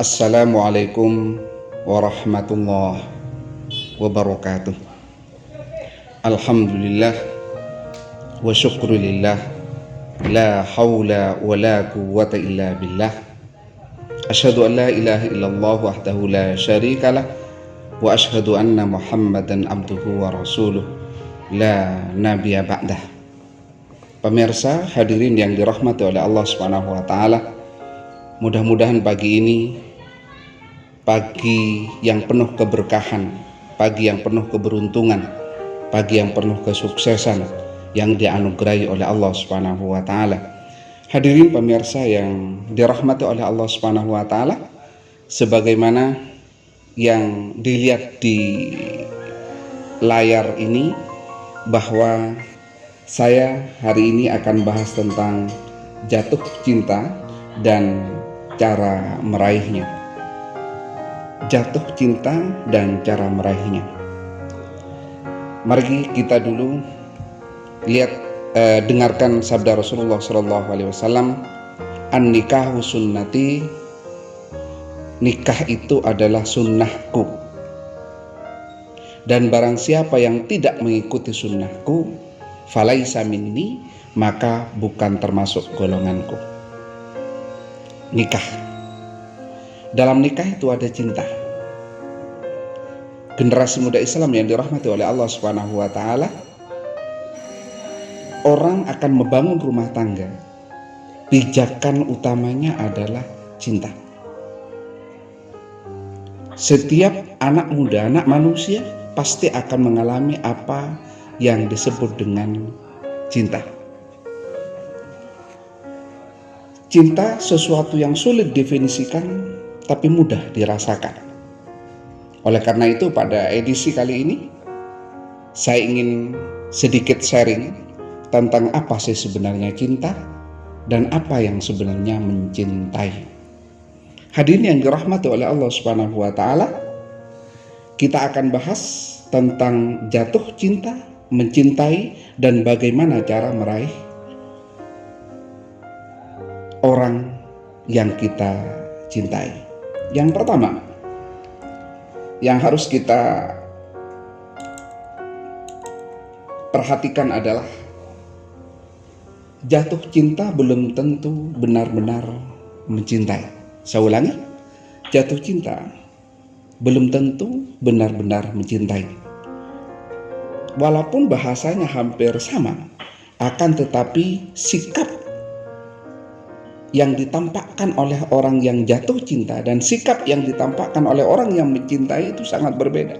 Assalamualaikum warahmatullahi wabarakatuh. Alhamdulillah wa syukrulillah, la hawla wa la quwwata illa billah. Asyhadu an la ilaha illallah wahdahu la syarikalah, wa asyhadu anna Muhammadan abduhu wa rasuluh, la nabiyya ba'dah. Pemirsa hadirin yang dirahmati oleh Allah Subhanahu wa taala, mudah-mudahan pagi ini pagi yang penuh keberkahan, pagi yang penuh keberuntungan, pagi yang penuh kesuksesan yang dianugerahi oleh Allah Subhanahu wa taala. Hadirin pemirsa yang dirahmati oleh Allah Subhanahu wa taala, sebagaimana yang dilihat di layar ini, bahwa saya hari ini akan bahas tentang jatuh cinta dan cara meraihnya. Jatuh cinta dan cara meraihnya. Mari kita dulu dengarkan sabda Rasulullah SAW, an-nikahu sunnati, nikah itu adalah sunnahku, dan barang siapa yang tidak mengikuti sunnahku, falaisa minni, maka bukan termasuk golonganku. Nikah. Dalam nikah itu ada cinta. Generasi muda Islam yang dirahmati oleh Allah Subhanahu wa taala, orang akan membangun rumah tangga, pijakan utamanya adalah cinta. Setiap anak muda, anak manusia pasti akan mengalami apa yang disebut dengan cinta. Cinta sesuatu yang sulit definisikan, tapi mudah dirasakan. Oleh karena itu, pada edisi kali ini saya ingin sedikit sharing tentang apa sih sebenarnya cinta dan apa yang sebenarnya mencintai. Hadirin yang dirahmati oleh Allah Subhanahu wa taala, kita akan bahas tentang jatuh cinta, mencintai, dan bagaimana cara meraih orang yang kita cintai. Yang pertama yang harus kita perhatikan adalah jatuh cinta belum tentu benar-benar mencintai. Saya ulangi, jatuh cinta belum tentu benar-benar mencintai. Walaupun bahasanya hampir sama, akan tetapi sikap yang ditampakkan oleh orang yang jatuh cinta dan sikap yang ditampakkan oleh orang yang mencintai itu sangat berbeda.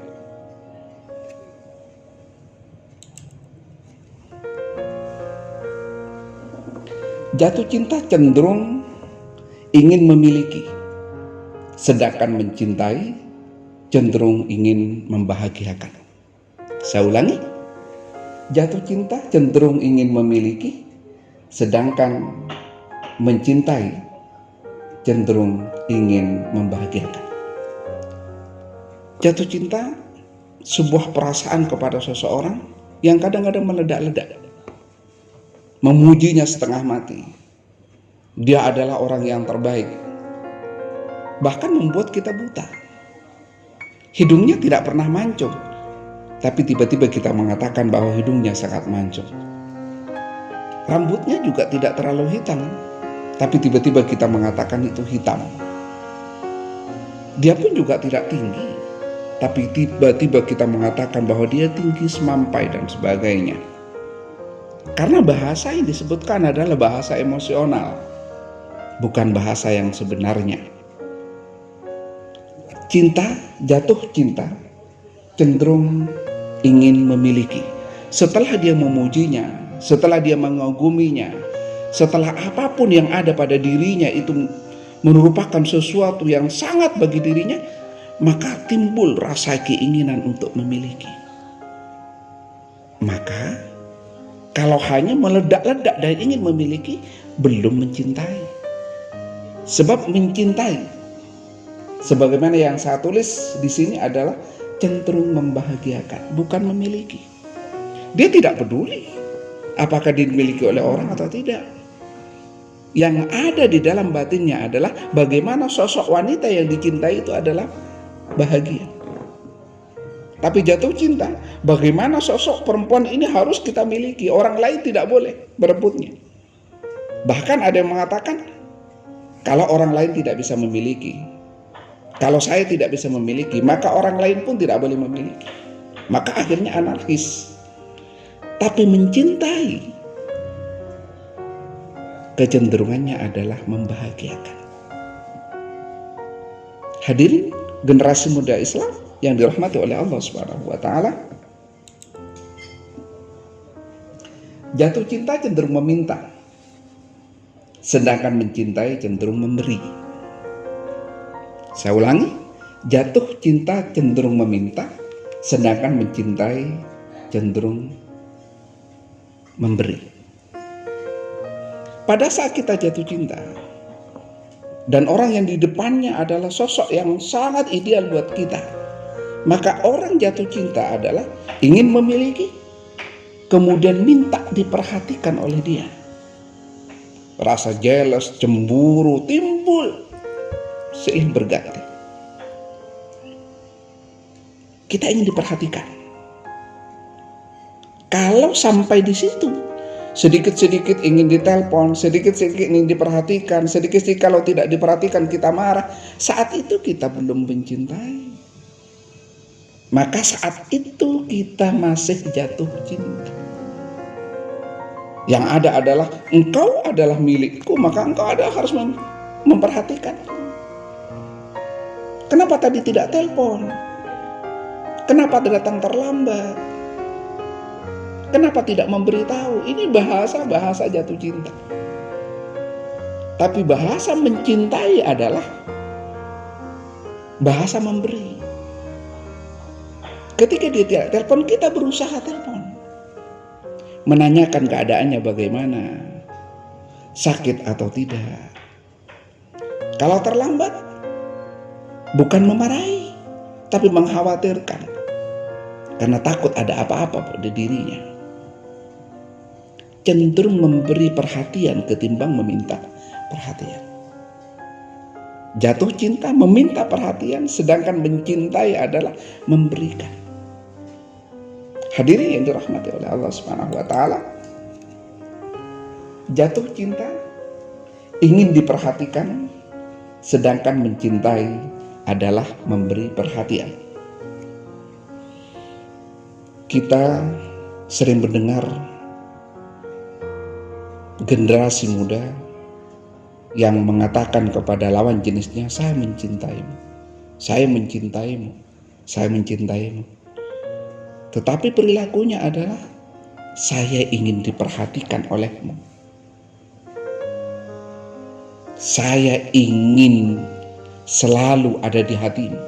Jatuh cinta cenderung ingin memiliki, sedangkan mencintai cenderung ingin membahagiakan. Saya ulangi, jatuh cinta cenderung ingin memiliki, sedangkan mencintai cenderung ingin membahagiakan. Jatuh cinta sebuah perasaan kepada seseorang yang kadang-kadang meledak-ledak, memujinya setengah mati. Dia adalah orang yang terbaik, bahkan membuat kita buta. Hidungnya tidak pernah mancung, tapi tiba-tiba kita mengatakan bahwa hidungnya sangat mancung. Rambutnya juga tidak terlalu hitam, tapi tiba-tiba kita mengatakan itu hitam. Dia pun juga tidak tinggi, tapi tiba-tiba kita mengatakan bahwa dia tinggi semampai dan sebagainya. Karena bahasa yang disebutkan adalah bahasa emosional, bukan bahasa yang sebenarnya. Cinta, jatuh cinta, cenderung ingin memiliki. Setelah dia memujinya, setelah dia mengaguminya, setelah apapun yang ada pada dirinya itu merupakan sesuatu yang sangat bagi dirinya, maka timbul rasa keinginan untuk memiliki. Maka kalau hanya meledak-ledak dan ingin memiliki, belum mencintai. Sebab mencintai, sebagaimana yang saya tulis di sini, adalah cenderung membahagiakan, bukan memiliki. Dia tidak peduli apakah dimiliki oleh orang atau tidak. Yang ada di dalam batinnya adalah bagaimana sosok wanita yang dicintai itu adalah bahagia. Tapi jatuh cinta, bagaimana sosok perempuan ini harus kita miliki, orang lain tidak boleh berebutnya. Bahkan ada yang mengatakan, kalau orang lain tidak bisa memiliki, kalau saya tidak bisa memiliki, maka orang lain pun tidak boleh memiliki. Maka akhirnya anarkis. Tapi mencintai, kecenderungannya adalah membahagiakan. Hadirin generasi muda Islam yang dirahmati oleh Allah Subhanahu wa taala, jatuh cinta cenderung meminta, sedangkan mencintai cenderung memberi. Saya ulangi, jatuh cinta cenderung meminta, sedangkan mencintai cenderung memberi. Pada saat kita jatuh cinta dan orang yang di depannya adalah sosok yang sangat ideal buat kita, maka orang jatuh cinta adalah ingin memiliki, kemudian minta diperhatikan oleh dia. Rasa jealous, cemburu timbul silih berganti. Kita ingin diperhatikan. Kalau sampai di situ, sedikit-sedikit ingin ditelepon, sedikit-sedikit ingin diperhatikan, sedikit-sedikit kalau tidak diperhatikan kita marah, saat itu kita belum mencintai. Maka saat itu kita masih jatuh cinta. Yang ada adalah engkau adalah milikku, maka engkau harus memperhatikan. Kenapa tadi tidak telepon? Kenapa datang terlambat? Kenapa tidak memberitahu? Ini bahasa jatuh cinta. Tapi bahasa mencintai adalah bahasa memberi. Ketika dia tidak telepon, kita berusaha telepon, menanyakan keadaannya bagaimana, sakit atau tidak. Kalau terlambat, bukan memarahi, tapi mengkhawatirkan, karena takut ada apa-apa pada dirinya. Cenderung memberi perhatian ketimbang meminta perhatian. Jatuh cinta meminta perhatian, sedangkan mencintai adalah memberikan. Hadirin yang dirahmati oleh Allah Subhanahu wa taala, jatuh cinta ingin diperhatikan, sedangkan mencintai adalah memberi perhatian. Kita sering mendengar generasi muda yang mengatakan kepada lawan jenisnya, saya mencintaimu, saya mencintaimu, saya mencintaimu. Tetapi perilakunya adalah, saya ingin diperhatikan olehmu, saya ingin selalu ada di hatimu.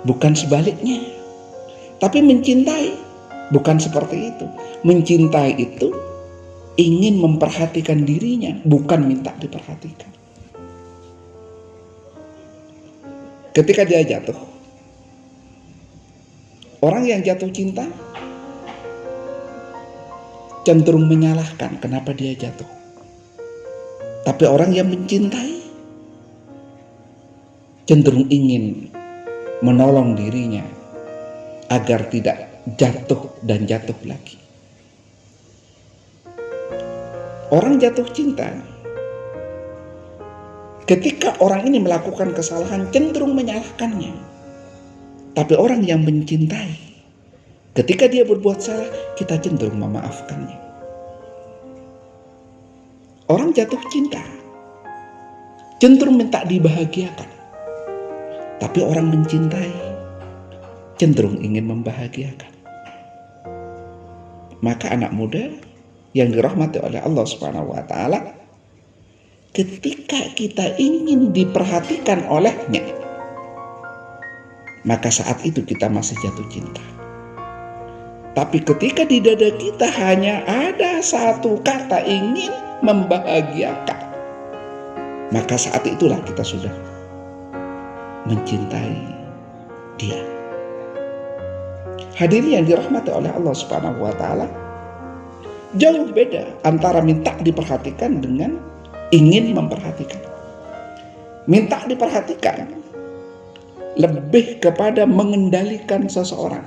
Bukan sebaliknya. Tapi mencintai bukan seperti itu. Mencintai itu ingin memperhatikan dirinya, bukan minta diperhatikan. Ketika dia jatuh, orang yang jatuh cinta cenderung menyalahkan kenapa dia jatuh. Tapi orang yang mencintai cenderung ingin menolong dirinya agar tidak jatuh dan jatuh lagi. Orang jatuh cinta, ketika orang ini melakukan kesalahan cenderung menyalahkannya. Tapi orang yang mencintai, ketika dia berbuat salah, kita cenderung memaafkannya. Orang jatuh cinta cenderung minta dibahagiakan. Tapi orang mencintai cenderung ingin membahagiakan. Maka anak muda yang dirahmati oleh Allah Subhanahu wa taala, ketika kita ingin diperhatikan olehnya, maka saat itu kita masih jatuh cinta. Tapi ketika di dada kita hanya ada satu kata ingin membahagiakan, maka saat itulah kita sudah mencintai dia. Hadirin yang dirahmati oleh Allah Subhanahu wa taala, Jauh beda antara minta diperhatikan dengan ingin memperhatikan. Minta diperhatikan lebih kepada mengendalikan seseorang.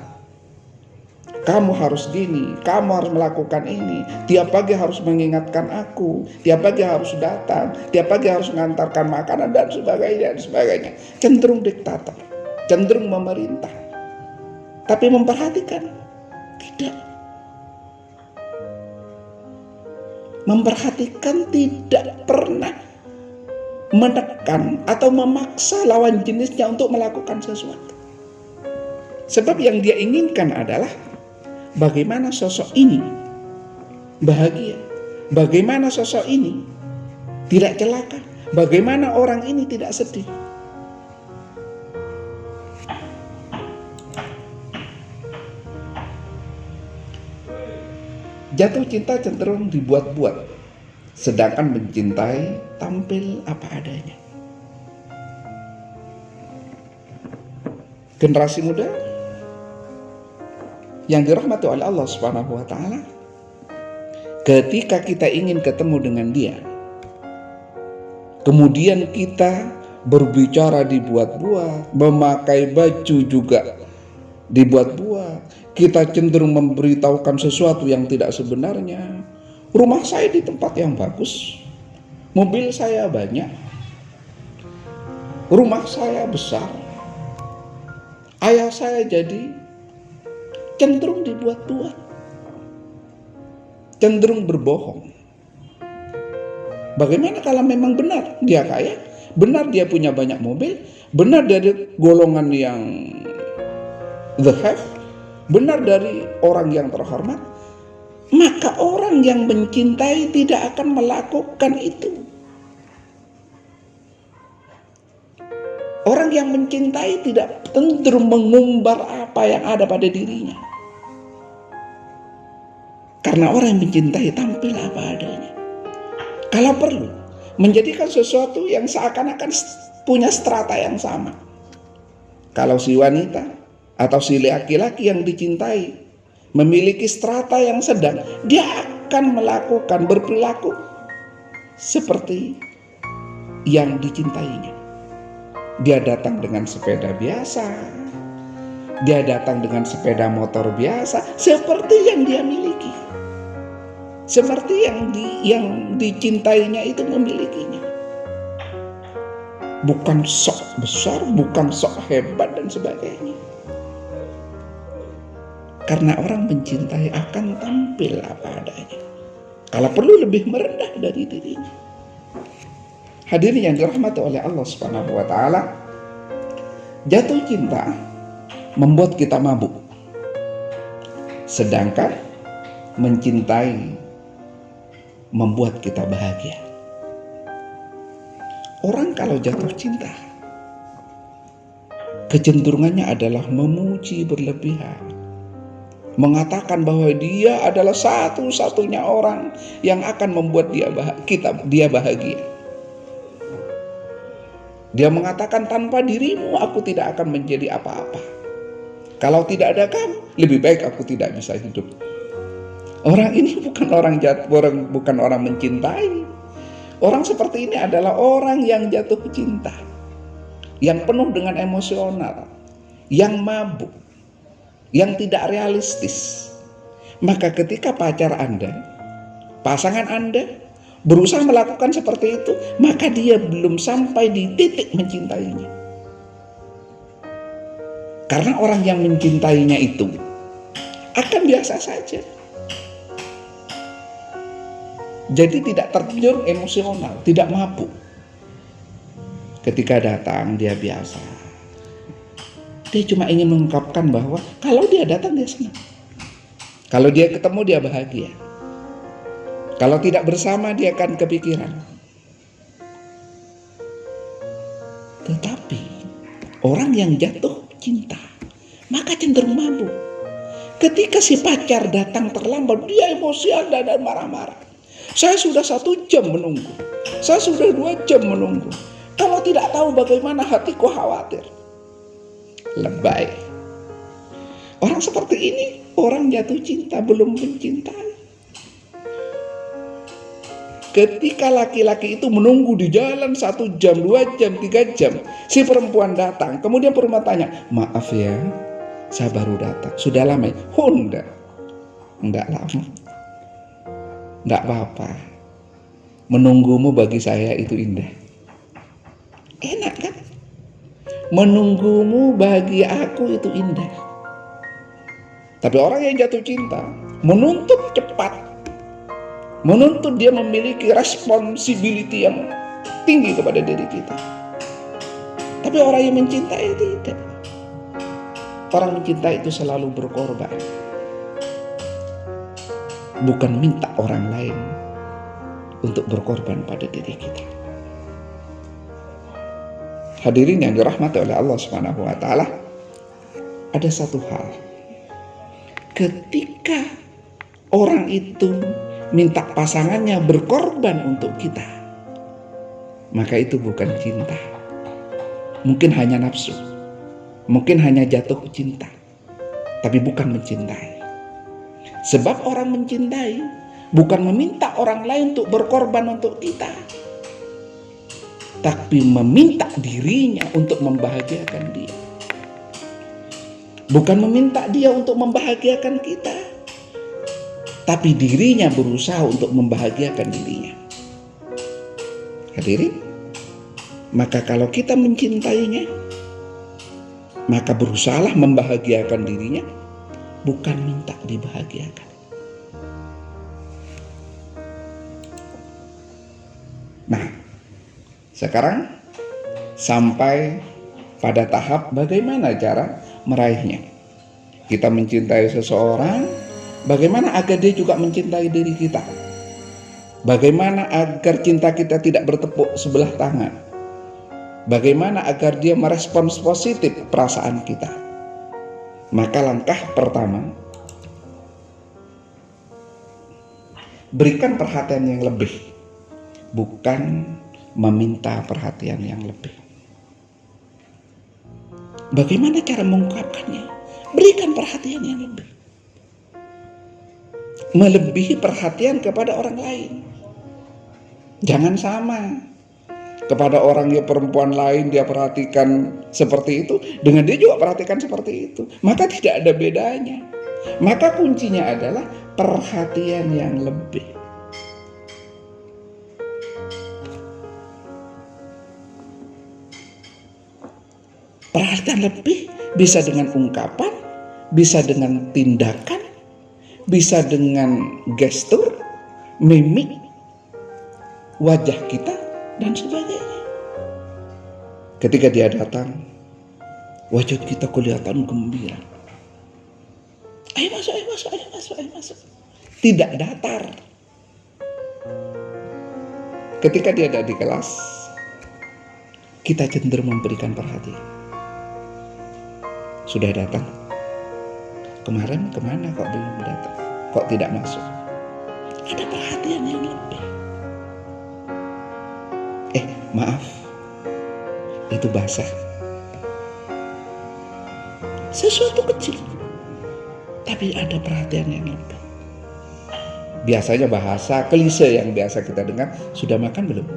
Kamu harus gini, kamu harus melakukan ini, tiap pagi harus mengingatkan aku, tiap pagi harus datang, tiap pagi harus mengantarkan makanan dan sebagainya. Cenderung diktator, cenderung memerintah. Tapi memperhatikan tidak. Memperhatikan tidak pernah menekan atau memaksa lawan jenisnya untuk melakukan sesuatu. Sebab yang dia inginkan adalah bagaimana sosok ini bahagia, bagaimana sosok ini tidak celaka, bagaimana orang ini tidak sedih. Jatuh cinta cenderung dibuat-buat, sedangkan mencintai tampil apa adanya. Generasi muda yang dirahmati oleh Allah Subhanahu wa taala, ketika kita ingin ketemu dengan dia, kemudian kita berbicara dibuat-buat, memakai baju juga dibuat-buat, kita cenderung memberitahukan sesuatu yang tidak sebenarnya. Rumah saya di tempat yang bagus, mobil saya banyak, rumah saya besar, ayah saya jadi, cenderung dibuat-buat, cenderung berbohong. Bagaimana kalau memang benar dia kaya, benar dia punya banyak mobil, benar dari golongan yang the have, benar dari orang yang terhormat, maka orang yang mencintai tidak akan melakukan itu. Orang yang mencintai tidak cenderung mengumbar apa yang ada pada dirinya. Karena orang yang mencintai tampil apa adanya. Kalau perlu, menjadikan sesuatu yang seakan-akan punya strata yang sama. Kalau si wanita atau si laki-laki yang dicintai memiliki strata yang sedang, dia akan melakukan berperilaku seperti yang dicintainya. Dia datang dengan sepeda biasa, dia datang dengan sepeda motor biasa, seperti yang dia miliki, seperti yang dicintainya itu memilikinya. Bukan sok besar, bukan sok hebat dan sebagainya. Karena orang mencintai akan tampil apa adanya. Kalau perlu lebih merendah dari dirinya. Hadirin yang dirahmati oleh Allah Subhanahu wa taala, jatuh cinta membuat kita mabuk. Sedangkan mencintai membuat kita bahagia. Orang kalau jatuh cinta, kecenderungannya adalah memuji berlebihan, mengatakan bahwa dia adalah satu-satunya orang yang akan membuat dia bahagia. Dia mengatakan, tanpa dirimu aku tidak akan menjadi apa-apa. Kalau tidak ada kamu, lebih baik aku tidak bisa hidup. Orang ini bukan orang bukan orang mencintai. Orang seperti ini adalah orang yang jatuh cinta, yang penuh dengan emosional, yang mabuk, yang tidak realistis. Maka ketika pacar Anda, pasangan Anda berusaha melakukan seperti itu, maka dia belum sampai di titik mencintainya. Karena orang yang mencintainya itu akan biasa saja. Jadi tidak terjun emosional, tidak mabuk. Ketika datang dia biasa. Dia cuma ingin mengungkapkan bahwa kalau dia datang dia senang. Kalau dia ketemu dia bahagia. Kalau tidak bersama dia akan kepikiran. Tetapi orang yang jatuh cinta maka cenderung mabuk. Ketika si pacar datang terlambat, dia emosional dan marah-marah. Saya sudah 1 jam menunggu, saya sudah 2 jam menunggu. Kamu tidak tahu bagaimana hatiku khawatir. Lebay. Orang seperti ini orang jatuh cinta, belum mencintai. Ketika laki-laki itu menunggu di jalan 1 jam, 2 jam, 3 jam, si perempuan datang, kemudian perempuan tanya, maaf ya, saya baru datang. Sudah lama ya? Oh enggak lama. Enggak apa-apa. Menunggumu bagi saya itu indah. Enak kan? Menunggumu bagi aku itu indah. Tapi orang yang jatuh cinta menuntut cepat, menuntut dia memiliki responsibility yang tinggi kepada diri kita. Tapi orang yang mencintai tidak. Orang mencintai itu selalu berkorban, bukan minta orang lain untuk berkorban pada diri kita. Hadirin yang dirahmati oleh Allah Subhanahu wa taala, ada satu hal. Ketika orang itu minta pasangannya berkorban untuk kita, maka itu bukan cinta. Mungkin hanya nafsu, mungkin hanya jatuh cinta, tapi bukan mencintai. Sebab orang mencintai bukan meminta orang lain untuk berkorban untuk kita, tapi meminta dirinya untuk membahagiakan dia. Bukan meminta dia untuk membahagiakan kita, tapi dirinya berusaha untuk membahagiakan dirinya. Hadirin, maka kalau kita mencintainya, maka berusahalah membahagiakan dirinya, bukan minta dibahagiakan. Nah, sekarang sampai pada tahap bagaimana cara meraihnya. Kita mencintai seseorang, bagaimana agar dia juga mencintai diri kita? Bagaimana agar cinta kita tidak bertepuk sebelah tangan? Bagaimana agar dia merespons positif perasaan kita? Maka langkah pertama, berikan perhatian yang lebih, bukan meminta perhatian yang lebih. Bagaimana cara mengungkapkannya? Berikan perhatian yang lebih. Melebihi perhatian kepada orang lain. Jangan sama. Kepada orang yang perempuan lain dia perhatikan seperti itu, dengan dia juga perhatikan seperti itu. Maka tidak ada bedanya. Maka kuncinya adalah perhatian yang lebih. Perhatian lebih bisa dengan ungkapan, bisa dengan tindakan, bisa dengan gestur, mimik, wajah kita, dan sebagainya. Ketika dia datang, wajah kita kelihatan gembira. Ayo masuk, ayo masuk, ayo masuk, ayo masuk. Tidak datar. Ketika dia ada di kelas, kita cenderung memberikan perhatian. Sudah datang? Kemarin kemana kok belum datang? Kok tidak masuk? Ada perhatian yang lebih. Maaf, itu basah. Sesuatu kecil, tapi ada perhatian yang lebih. Biasanya bahasa klise yang biasa kita dengar, sudah makan belum?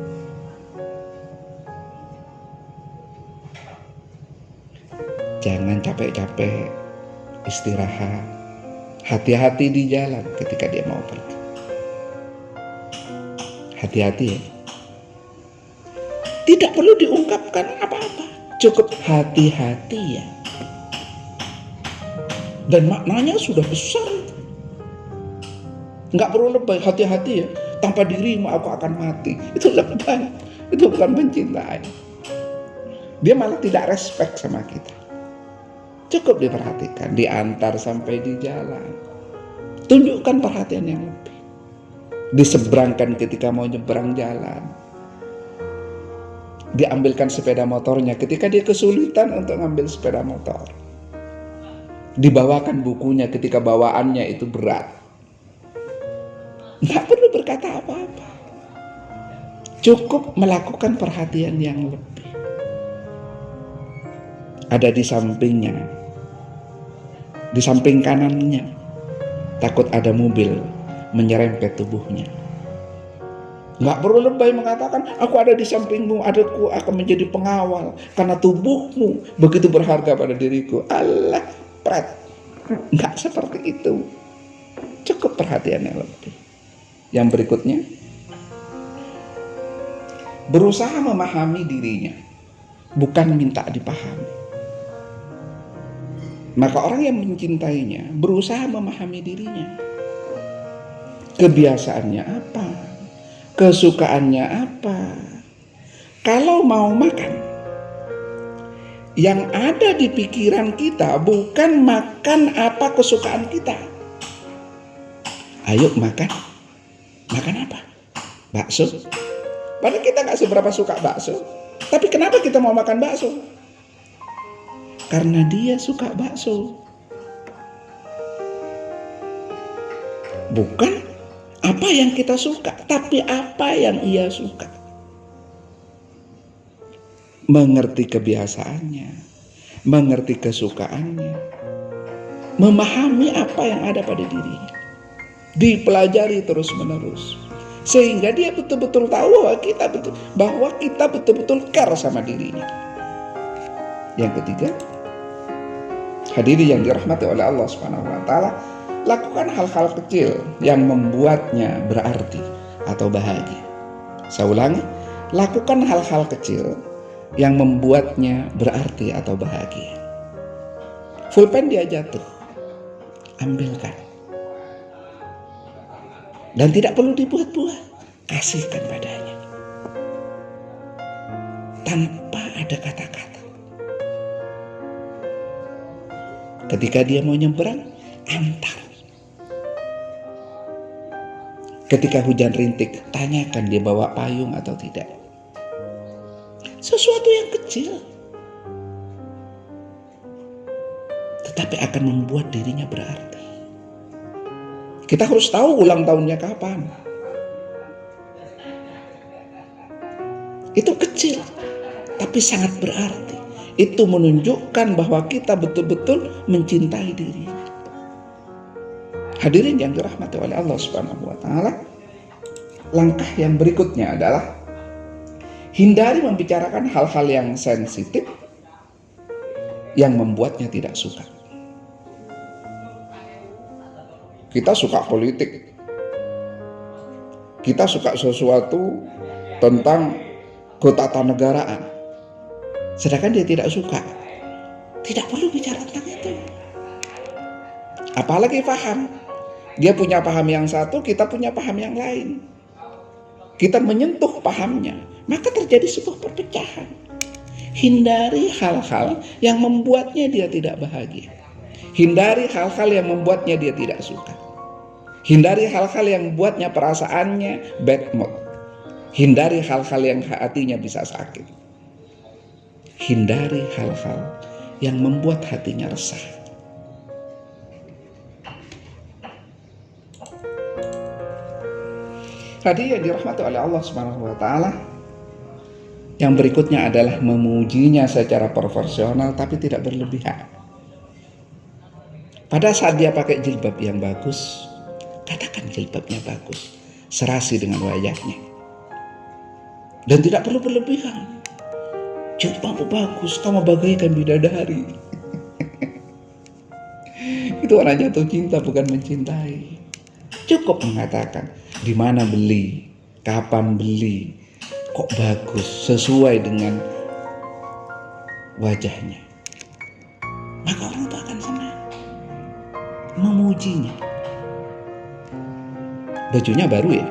Jangan capek-capek, istirahat. Hati-hati di jalan ketika dia mau pergi. Hati-hati ya. Tidak perlu diungkapkan apa-apa, cukup hati-hati ya. Dan maknanya sudah besar. Nggak perlu lebay, hati-hati ya. Tanpa dirimu aku akan mati. Itu lebay, itu bukan mencintai. Dia malah tidak respect sama kita. Cukup diperhatikan, diantar sampai di jalan. Tunjukkan perhatian yang lebih. Diseberangkan ketika mau nyeberang jalan. Diambilkan sepeda motornya ketika dia kesulitan untuk ngambil sepeda motor. Dibawakan bukunya ketika bawaannya itu berat. Nggak perlu berkata apa-apa. Cukup melakukan perhatian yang lebih. Ada di sampingnya, di samping kanannya, takut ada mobil menyerempet tubuhnya. Nggak perlu lebay mengatakan, aku ada di sampingmu, aku akan menjadi pengawal, karena tubuhmu begitu berharga pada diriku. Allah, pret. Nggak seperti itu. Cukup perhatian yang lebih. Yang berikutnya, berusaha memahami dirinya, bukan minta dipahami. Maka orang yang mencintainya berusaha memahami dirinya. Kebiasaannya apa? Kesukaannya apa? Kalau mau makan, yang ada di pikiran kita bukan makan apa kesukaan kita. Ayo makan. Makan apa? Bakso. Padahal kita gak seberapa suka bakso. Tapi kenapa kita mau makan bakso? Karena dia suka bakso. Bukan apa yang kita suka, tapi apa yang ia suka. Mengerti kebiasaannya, mengerti kesukaannya, memahami apa yang ada pada dirinya. Dipelajari terus-menerus. Sehingga dia betul-betul tahu bahwa kita betul-betul care sama dirinya. Yang ketiga, hadirin yang dirahmati oleh Allah Subhanahu wa taala, lakukan hal-hal kecil yang membuatnya berarti atau bahagia. Saya ulangi, lakukan hal-hal kecil yang membuatnya berarti atau bahagia. Pulpen dia jatuh, ambilkan. Dan tidak perlu dibuat-buat, kasihkan padanya. Tanpa ada kata-kata. Ketika dia mau nyebrang, antar. Ketika hujan rintik, tanyakan dia bawa payung atau tidak. Sesuatu yang kecil, tetapi akan membuat dirinya berarti. Kita harus tahu ulang tahunnya kapan. Itu kecil, tapi sangat berarti. Itu menunjukkan bahwa kita betul-betul mencintai diri. Hadirin yang dirahmati oleh Allah Subhanahu wa taala, langkah yang berikutnya adalah hindari membicarakan hal-hal yang sensitif yang membuatnya tidak suka. Kita suka politik, kita suka sesuatu tentang ketatanegaraan, sedangkan dia tidak suka. Tidak perlu bicara tentang itu. Apalagi paham. Dia punya paham yang satu, kita punya paham yang lain. Kita menyentuh pahamnya, maka terjadi sebuah perpecahan. Hindari hal-hal yang membuatnya dia tidak bahagia. Hindari hal-hal yang membuatnya dia tidak suka. Hindari hal-hal yang membuatnya perasaannya bad mood. Hindari hal-hal yang hatinya bisa sakit. Hindari hal-hal yang membuat hatinya resah. Tadi yang dirahmati oleh Allah Subhanahu wa taala, yang berikutnya adalah memujinya secara proporsional tapi tidak berlebihan. Pada saat dia pakai jilbab yang bagus, katakan jilbabnya bagus, serasi dengan wajahnya. Dan tidak perlu berlebihan. Jilbabmu bagus, kamu bagaikan bidadari. Itu orang jatuh cinta, bukan mencintai. Cukup mengatakan di mana beli, kapan beli, kok bagus, sesuai dengan wajahnya. Maka orang itu akan senang, memujinya. Bajunya baru ya,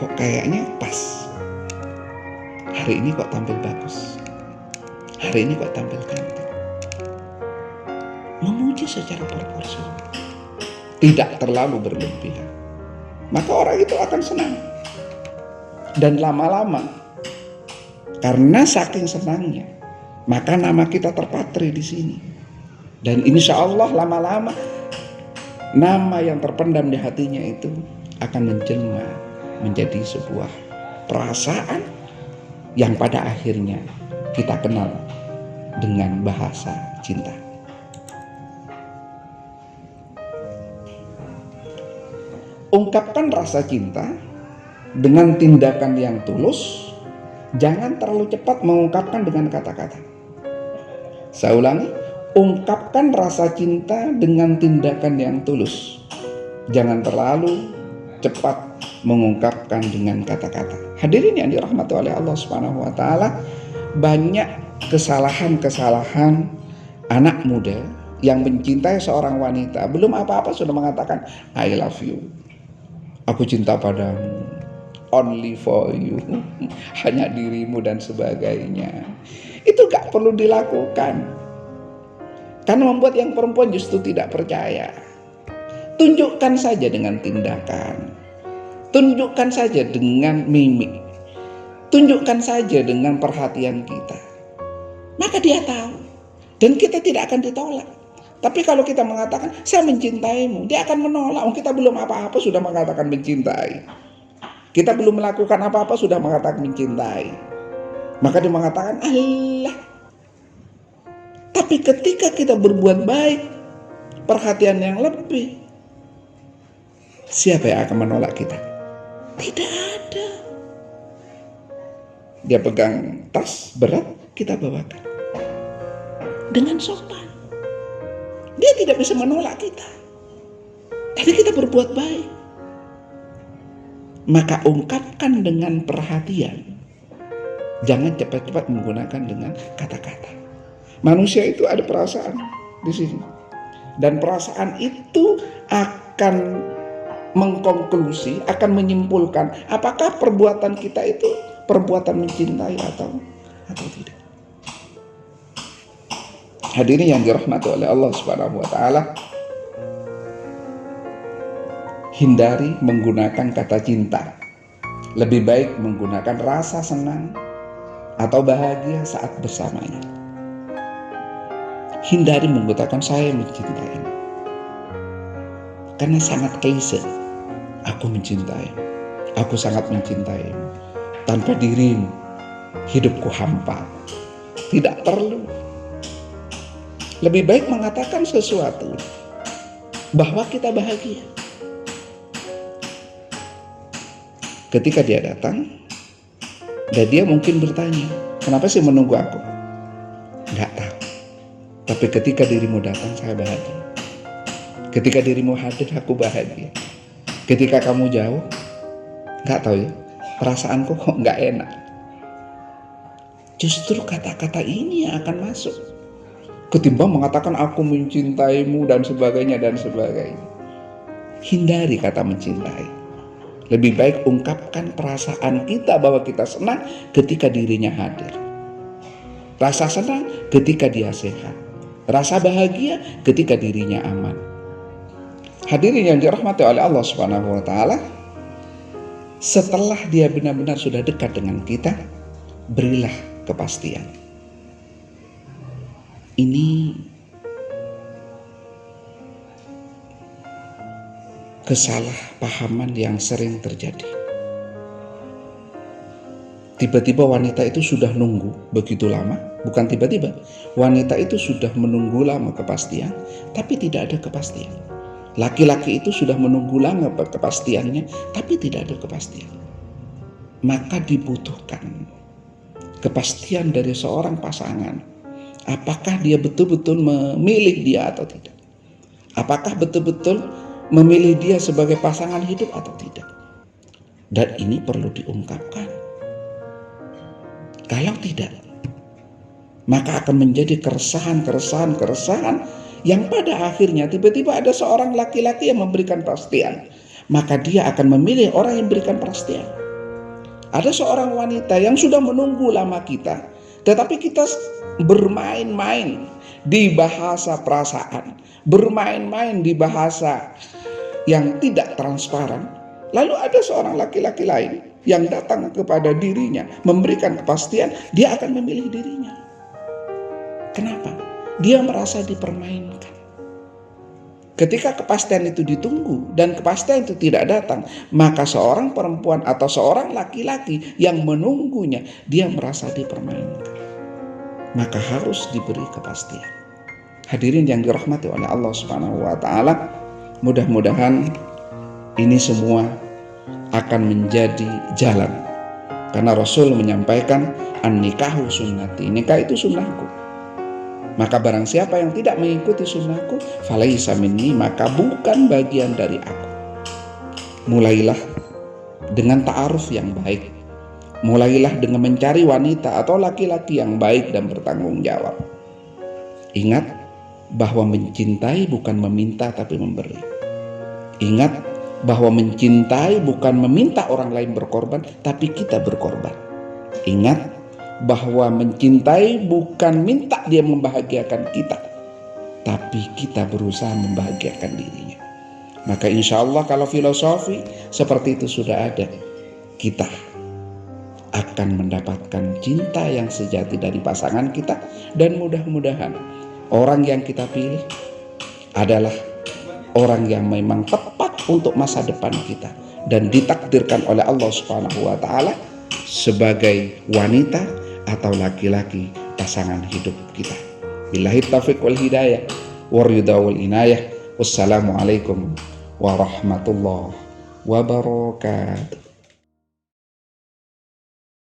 kok kayaknya pas. Hari ini kok tampil bagus, hari ini kok tampil cantik. Memuji secara proporsional, tidak terlalu berlebihan. Maka orang itu akan senang. Dan lama-lama, karena saking senangnya, maka nama kita terpatri di sini. Dan insya Allah lama-lama nama yang terpendam di hatinya itu akan menjelma menjadi sebuah perasaan yang pada akhirnya kita kenal dengan bahasa cinta. Ungkapkan rasa cinta dengan tindakan yang tulus, jangan terlalu cepat mengungkapkan dengan kata-kata. Saya ulangi, ungkapkan rasa cinta dengan tindakan yang tulus. Jangan terlalu cepat mengungkapkan dengan kata-kata. Hadirin yang dirahmati oleh Allah Subhanahu wa taala, banyak kesalahan-kesalahan anak muda yang mencintai seorang wanita, belum apa-apa sudah mengatakan I love you. Aku cinta padamu. Only for you. Hanya dirimu dan sebagainya. Itu gak perlu dilakukan. Karena membuat yang perempuan justru tidak percaya. Tunjukkan saja dengan tindakan. Tunjukkan saja dengan mimik. Tunjukkan saja dengan perhatian kita. Maka dia tahu. Dan kita tidak akan ditolak. Tapi kalau kita mengatakan, saya mencintaimu, dia akan menolak. Kita belum apa-apa sudah mengatakan mencintai. Kita belum melakukan apa-apa sudah mengatakan mencintai. Maka dia mengatakan, Allah. Tapi ketika kita berbuat baik, perhatian yang lebih, siapa yang akan menolak kita? Tidak ada. Dia pegang tas berat, kita bawakan dengan sopan. Dia tidak bisa menolak kita. Tapi kita berbuat baik. Maka ungkapkan dengan perhatian. Jangan cepat-cepat menggunakan dengan kata-kata. Manusia itu ada perasaan di sini. Dan perasaan itu akan mengkonklusi, akan menyimpulkan apakah perbuatan kita itu perbuatan mencintai atau tidak. Hadirin yang dirahmati oleh Allah Subhanahu wa taala, hindari menggunakan kata cinta. Lebih baik menggunakan rasa senang atau bahagia saat bersamanya. Hindari menggunakan saya mencintai. Karena sangat klise. Aku mencintai. Aku sangat mencintai. Tanpa dirimu, hidupku hampa. Tidak perlu. Lebih baik mengatakan sesuatu bahwa kita bahagia. Ketika dia datang, dan dia mungkin bertanya, kenapa sih menunggu aku? Nggak tahu. Tapi ketika dirimu datang, saya bahagia. Ketika dirimu hadir, aku bahagia. Ketika kamu jauh, nggak tahu ya, perasaanku kok nggak enak. Justru kata-kata ini yang akan masuk. Ketimbang mengatakan aku mencintaimu dan sebagainya. Hindari kata mencintai. Lebih baik ungkapkan perasaan kita bahwa kita senang ketika dirinya hadir. Rasa senang ketika dia sehat. Rasa bahagia ketika dirinya aman. Hadirin yang dirahmati oleh Allah Subhanahu wa taala, setelah dia benar-benar sudah dekat dengan kita, berilah kepastian. Ini kesalahpahaman yang sering terjadi. Tiba-tiba wanita itu sudah nunggu begitu lama, bukan tiba-tiba. Wanita itu sudah menunggu lama kepastian, tapi tidak ada kepastian. Laki-laki itu sudah menunggu lama kepastiannya, tapi tidak ada kepastian. Maka dibutuhkan kepastian dari seorang pasangan. Apakah dia betul-betul memilih dia atau tidak? Apakah betul-betul memilih dia sebagai pasangan hidup atau tidak? Dan ini perlu diungkapkan. Kalau tidak, maka akan menjadi keresahan yang pada akhirnya tiba-tiba ada seorang laki-laki yang memberikan kepastian. Maka dia akan memilih orang yang memberikan kepastian. Ada seorang wanita yang sudah menunggu lama kita, tetapi kita bermain-main di bahasa perasaan, bermain-main di bahasa yang tidak transparan. Lalu ada seorang laki-laki lain yang datang kepada dirinya, memberikan kepastian, dia akan memilih dirinya. Kenapa? Dia merasa dipermainkan. Ketika kepastian itu ditunggu dan kepastian itu tidak datang, maka seorang perempuan atau seorang laki-laki yang menunggunya, dia merasa dipermainkan. Maka harus diberi kepastian. Hadirin yang dirahmati oleh Allah Subhanahu wa taala, mudah-mudahan ini semua akan menjadi jalan. Karena Rasul menyampaikan, an-nikahu sunnati, nikah itu sunnahku. Maka barang siapa yang tidak mengikuti sunnahku, falaisa minni, maka bukan bagian dari aku. Mulailah dengan ta'aruf yang baik. Mulailah dengan mencari wanita atau laki-laki yang baik dan bertanggung jawab. Ingat bahwa mencintai bukan meminta tapi memberi. Ingat bahwa mencintai bukan meminta orang lain berkorban, tapi kita berkorban. Ingat bahwa mencintai bukan minta dia membahagiakan kita, tapi kita berusaha membahagiakan dirinya. Maka insya Allah kalau filosofi seperti itu sudah ada, kita akan mendapatkan cinta yang sejati dari pasangan kita. Dan mudah-mudahan orang yang kita pilih adalah orang yang memang tepat untuk masa depan kita dan ditakdirkan oleh Allah Subhanahu wa taala sebagai wanita atau laki-laki pasangan hidup kita. Billahi taufiq wal hidayah wa ridha wal inayah. Wassalamualaikum warahmatullahi wabarakatuh.